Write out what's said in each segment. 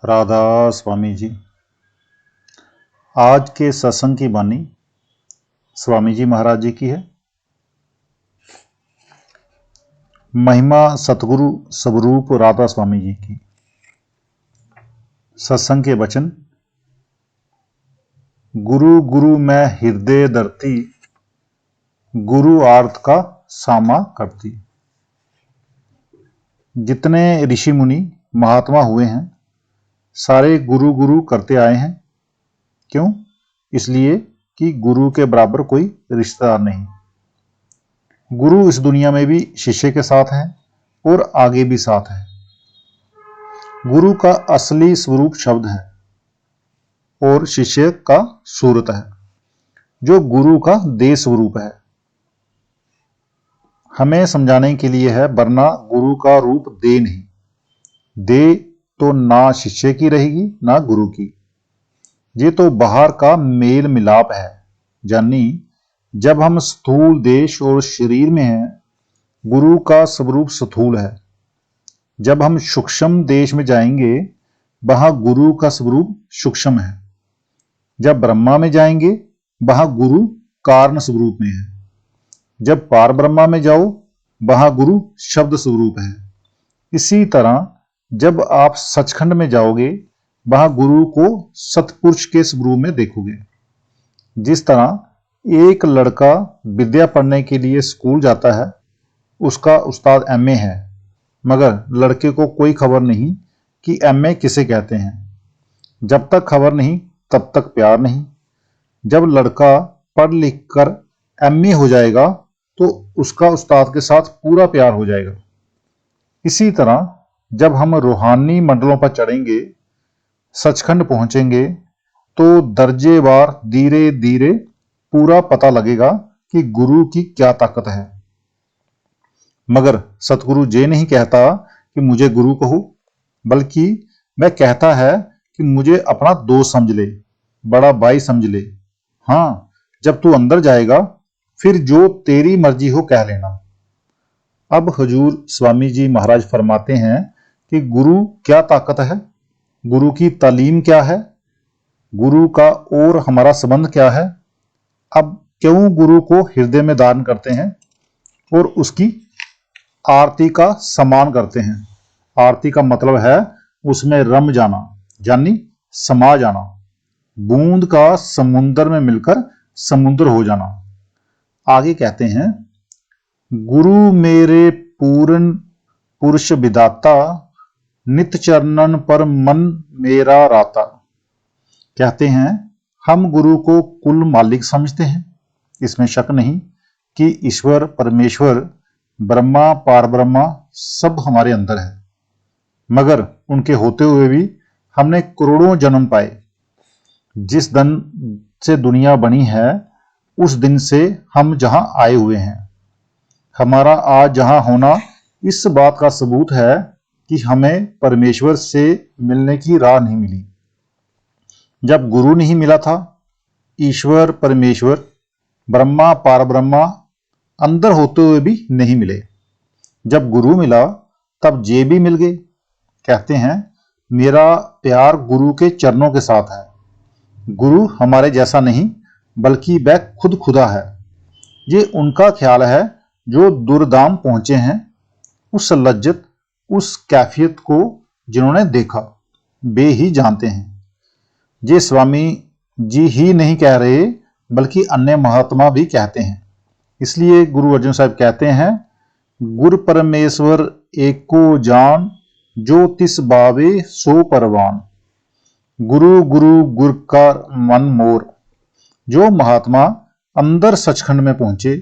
राधा स्वामी जी। आज के सत्संग की वाणी स्वामी जी महाराज जी की है। महिमा सतगुरु स्वरूप राधा स्वामी जी की। सत्संग के वचन। गुरु गुरु मैं हृदय धरती, गुरु आर्त का सामा करती। जितने ऋषि मुनि महात्मा हुए हैं सारे गुरु गुरु करते आए हैं। क्यों? इसलिए कि गुरु के बराबर कोई रिश्तेदार नहीं। गुरु इस दुनिया में भी शिष्य के साथ है और आगे भी साथ है। गुरु का असली स्वरूप शब्द है और शिष्य का सूरत है, जो गुरु का देह स्वरूप है। हमें समझाने के लिए है, वरना गुरु का रूप देह नहीं। देह तो ना शिष्य की रहेगी ना गुरु की। ये तो बाहर का मेल मिलाप है। यानी जब हम स्थूल देश और शरीर में हैं, गुरु का स्वरूप स्थूल है। जब हम सूक्ष्म देश में जाएंगे, वहां गुरु का स्वरूप सूक्ष्म है। जब ब्रह्मा में जाएंगे, वहां गुरु कारण स्वरूप में है। जब पार ब्रह्मा में जाओ, वहां गुरु शब्द स्वरूप है। इसी तरह जब आप सचखंड में जाओगे, वहां गुरु को सतपुरुष के स्वरूप में देखोगे। जिस तरह एक लड़का विद्या पढ़ने के लिए स्कूल जाता है, उसका उस्ताद एमए है, मगर लड़के को कोई खबर नहीं कि एमए किसे कहते हैं। जब तक खबर नहीं तब तक प्यार नहीं। जब लड़का पढ़ लिख कर एमए हो जाएगा तो उसका उस्ताद के साथ पूरा प्यार हो जाएगा। इसी तरह जब हम रूहानी मंडलों पर चढ़ेंगे, सचखंड पहुंचेंगे, तो दर्जेवार धीरे धीरे पूरा पता लगेगा कि गुरु की क्या ताकत है। मगर सतगुरु ये नहीं कहता कि मुझे गुरु कहो, बल्कि वह कहता है कि मुझे अपना दोस्त समझ ले, बड़ा भाई समझ ले। हाँ, जब तू अंदर जाएगा फिर जो तेरी मर्जी हो कह लेना। अब हुजूर स्वामी जी महाराज फरमाते हैं कि गुरु क्या ताकत है, गुरु की तालीम क्या है, गुरु का और हमारा संबंध क्या है। अब क्यों गुरु को हृदय में धारण करते हैं और उसकी आरती का सम्मान करते हैं। आरती का मतलब है उसमें रम जाना, यानी समा जाना, बूंद का समुद्र में मिलकर समुद्र हो जाना। आगे कहते हैं, गुरु मेरे पूर्ण पुरुष विदाता, नित चरणन पर मन मेरा राता। कहते हैं हम गुरु को कुल मालिक समझते हैं। इसमें शक नहीं कि ईश्वर परमेश्वर ब्रह्मा पार ब्रह्मा सब हमारे अंदर है, मगर उनके होते हुए भी हमने करोड़ों जन्म पाए। जिस दिन से दुनिया बनी है उस दिन से हम जहां आए हुए हैं। हमारा आज जहां होना इस बात का सबूत है कि हमें परमेश्वर से मिलने की राह नहीं मिली। जब गुरु नहीं मिला था, ईश्वर परमेश्वर ब्रह्मा पार ब्रह्मा अंदर होते हुए भी नहीं मिले। जब गुरु मिला तब जे भी मिल गए। कहते हैं मेरा प्यार गुरु के चरणों के साथ है। गुरु हमारे जैसा नहीं, बल्कि वह खुद खुदा है। ये उनका ख्याल है जो दुर्दाम पहुंचे हैं। उस लज्जत उस कैफियत को जिन्होंने देखा वे ही जानते हैं। ये स्वामी जी ही नहीं कह रहे, बल्कि अन्य महात्मा भी कहते हैं। इसलिए गुरु अर्जुन साहब कहते हैं, गुर परमेश्वर एको जान, जो तिस बावे सो परवान। गुरु गुरु गुर का मन मोर। जो महात्मा अंदर सचखंड में पहुंचे,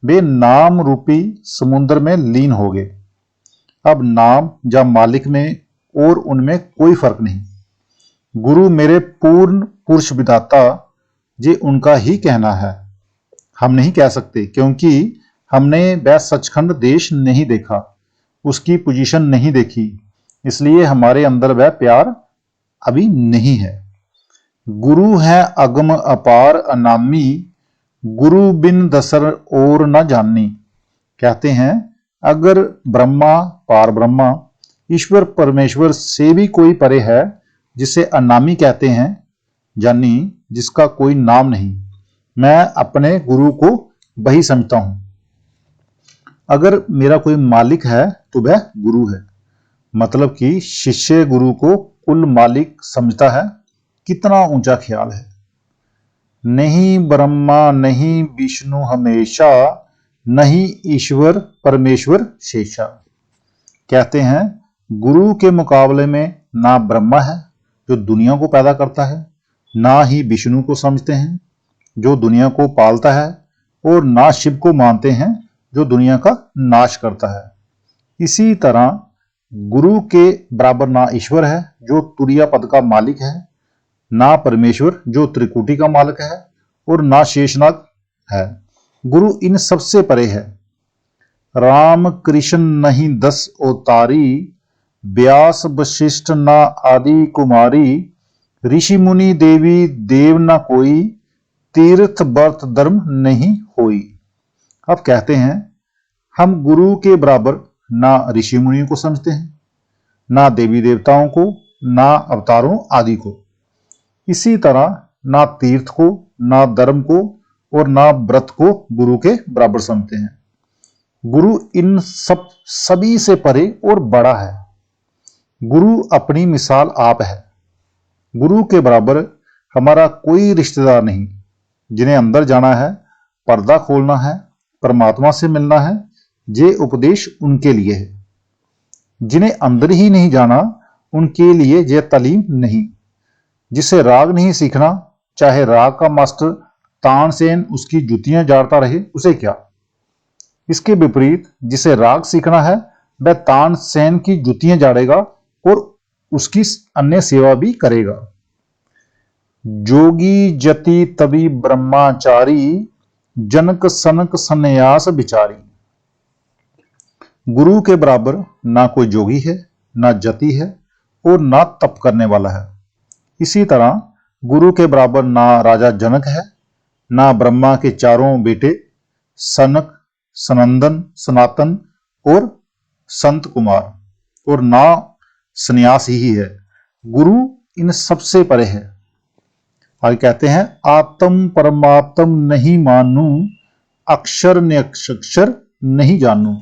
वे नाम रूपी समुद्र में लीन हो गए। अब नाम या मालिक में और उनमें कोई फर्क नहीं। गुरु मेरे पूर्ण पुरुष विदाता, ये उनका ही कहना है। हम नहीं कह सकते, क्योंकि हमने वह सचखंड देश नहीं देखा, उसकी पोजीशन नहीं देखी। इसलिए हमारे अंदर वह प्यार अभी नहीं है। गुरु है अगम अपार अनामी, गुरु बिन दसर और न जानी। कहते हैं अगर ब्रह्मा पार ब्रह्मा ईश्वर परमेश्वर से भी कोई परे है, जिसे अनामी कहते हैं, यानी जिसका कोई नाम नहीं। मैं अपने गुरु को वही समझता हूं। अगर मेरा कोई मालिक है तो वह गुरु है। मतलब कि शिष्य गुरु को कुल मालिक समझता है। कितना ऊंचा ख्याल है। नहीं ब्रह्मा नहीं विष्णु हमेशा, नहीं ईश्वर परमेश्वर शेषा। कहते हैं गुरु के मुकाबले में ना ब्रह्मा है जो दुनिया को पैदा करता है, ना ही विष्णु को समझते हैं जो दुनिया को पालता है, और ना शिव को मानते हैं जो दुनिया का नाश करता है। इसी तरह गुरु के बराबर ना ईश्वर है जो तुरीय पद का मालिक है, ना परमेश्वर जो त्रिकुटी का मालिक है, और ना शेषनाग है। गुरु इन सबसे परे है। राम कृष्ण नहीं 10 अवतारी, व्यास वशिष्ठ ना आदि कुमारी, ऋषि मुनि देवी देव न कोई, तीर्थ व्रत धर्म नहीं होई। अब कहते हैं हम गुरु के बराबर ना ऋषि मुनियों को समझते हैं, ना देवी देवताओं को, ना अवतारों आदि को। इसी तरह ना तीर्थ को, ना धर्म को, और ना व्रत को गुरु के बराबर समझते हैं। गुरु इन सभी से परे और बड़ा है। गुरु अपनी मिसाल आप है। गुरु के बराबर हमारा कोई रिश्तेदार नहीं। जिन्हें अंदर जाना है, पर्दा खोलना है, परमात्मा से मिलना है, ये उपदेश उनके लिए है। जिन्हें अंदर ही नहीं जाना, उनके लिए यह तालीम नहीं। जिसे राग नहीं सीखना, चाहे राग का मास्टर तानसेन उसकी जुतियां जाड़ता रहे, उसे क्या। इसके विपरीत जिसे राग सीखना है, वह तानसेन की जुतियां जाड़ेगा और उसकी अन्य सेवा भी करेगा। जोगी जति तभी ब्रह्मचारी, जनक सनक सन्यास बिचारी। गुरु के बराबर ना कोई जोगी है, ना जति है, और ना तप करने वाला है। इसी तरह गुरु के बराबर ना राजा जनक है, ना ब्रह्मा के चारों बेटे सनक, सनंदन, सनातन और संत कुमार, और ना सन्यास ही है। गुरु इन सबसे परे है। आगे कहते हैं आत्म परमात्म नहीं मानू, अक्षर निरक्षर नहीं जानू।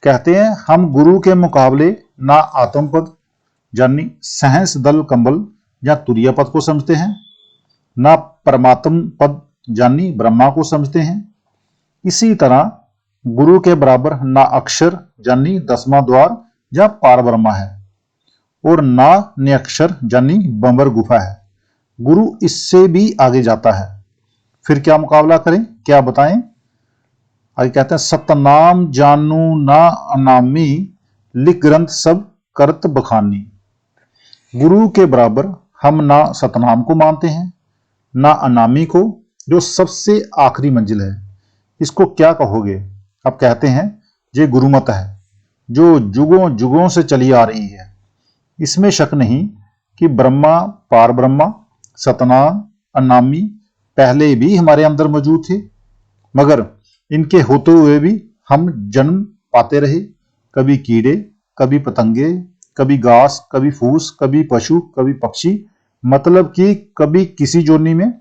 कहते हैं हम गुरु के मुकाबले ना आत्म पद यानी सहस दल कंबल या तुरीय पद को समझते हैं, ना परमात्म पद यानी ब्रह्मा को समझते हैं। इसी तरह गुरु के बराबर ना अक्षर यानी 10वां द्वार या पार ब्रह्मा है, और ना निरक्षर यानी बंबर गुफा है। गुरु इससे भी आगे जाता है। फिर क्या मुकाबला करें, क्या बताएं। आगे कहते हैं सतनाम जानू ना अनामी, लिख ग्रंथ सब करत बखानी। गुरु के बराबर हम ना सतनाम को मानते हैं, ना अनामी को जो सबसे आखिरी मंजिल है। इसको क्या कहोगे। अब कहते हैं ये गुरुमत है जो जुगों जुगों से चली आ रही है। इसमें शक नहीं कि ब्रह्मा, पार ब्रह्मा, सतनाम, अनामी पहले भी हमारे अंदर मौजूद थे, मगर इनके होते हुए भी हम जन्म पाते रहे। कभी कीड़े, कभी पतंगे, कभी घास, कभी फूस, कभी पशु, कभी पक्षी, मतलब कि कभी किसी जोनी में,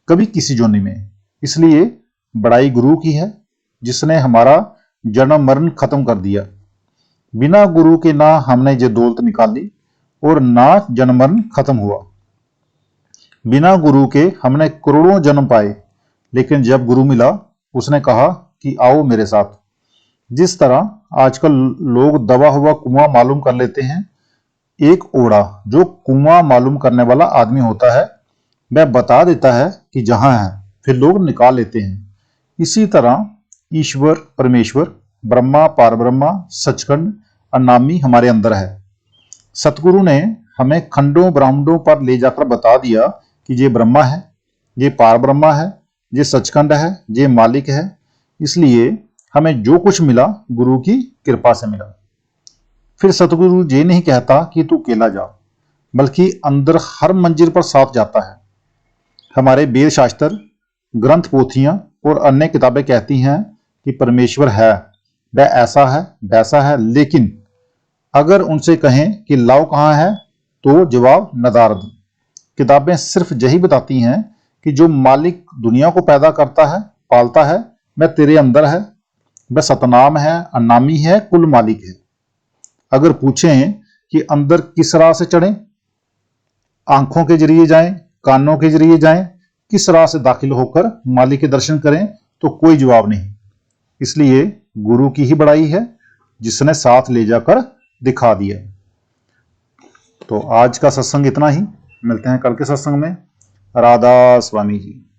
कभी किसी जोनी में। इसलिए बड़ाई गुरु की है जिसने हमारा जन्म मरण खत्म कर दिया। बिना गुरु के ना हमने ये दौलत निकाली और ना जन्म मरण खत्म हुआ। बिना गुरु के हमने करोड़ों जन्म पाए, लेकिन जब गुरु मिला उसने कहा कि आओ मेरे साथ। जिस तरह आजकल लोग दबा हुआ कुआं मालूम कर लेते हैं, एक ओड़ा जो कुआं मालूम करने वाला आदमी होता है वह बता देता है कि जहां है, फिर लोग निकाल लेते हैं। इसी तरह ईश्वर परमेश्वर, ब्रह्मा, पारब्रह्मा, सचखंड, अनामी हमारे अंदर है। सतगुरु ने हमें खंडों ब्रह्मांडों पर ले जाकर बता दिया कि ये ब्रह्मा है, ये पार ब्रह्मा है, ये सचखंड है, ये मालिक है। इसलिए हमें जो कुछ मिला गुरु की कृपा से मिला। फिर सतगुरु ये नहीं कहता कि तू अकेला जा, बल्कि अंदर हर मंजिल पर साथ जाता है। हमारे वेद शास्त्र, ग्रंथ पोथियां और अन्य किताबें कहती हैं कि परमेश्वर है, वह ऐसा है वैसा है, लेकिन अगर उनसे कहें कि लाओ कहाँ है, तो जवाब नदारद। किताबें सिर्फ यही बताती हैं कि जो मालिक दुनिया को पैदा करता है, पालता है, वह तेरे अंदर है, वह सतनाम है, अनामी है, कुल मालिक है। अगर पूछें कि अंदर किस राह से चढ़ें, आंखों के जरिए जाएं, कानों के जरिए जाएं, किस राह से दाखिल होकर मालिक के दर्शन करें, तो कोई जवाब नहीं। इसलिए गुरु की ही बड़ाई है जिसने साथ ले जाकर दिखा दिया। तो आज का सत्संग इतना ही, मिलते हैं कल के सत्संग में। राधा स्वामी जी।